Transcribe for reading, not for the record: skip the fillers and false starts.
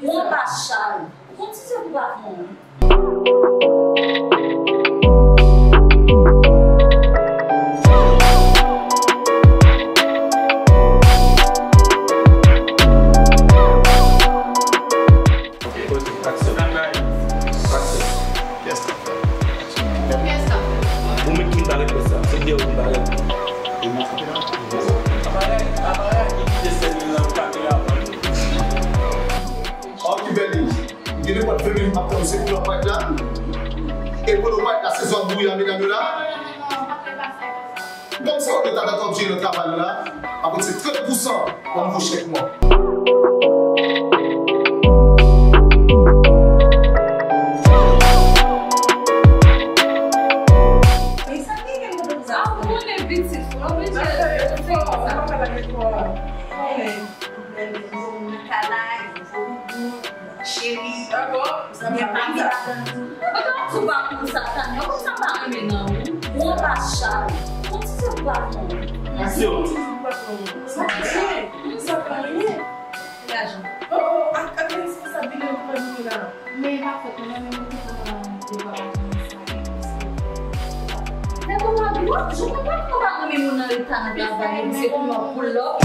Mwen pa chal. Kon ti se pou pa moun? Gini pot femin aptan se kou la pat la. E pou nou pat la sezon bou ya medan nou la. Bon se wak etat atot jè le travay la. Apot se 30% wan vou chek mwen. Chérie, minha família. Eu não vou com Satã, eu vou trabalhar não. Uma baixada. Como você vai com? Assim, ó. A criança não sabia o que fazer lá. Nem vai fazer, nem vai fazer. Eu vou abrir, eu vou trabalhar mesmo na Itana da Bahia, você como pulou.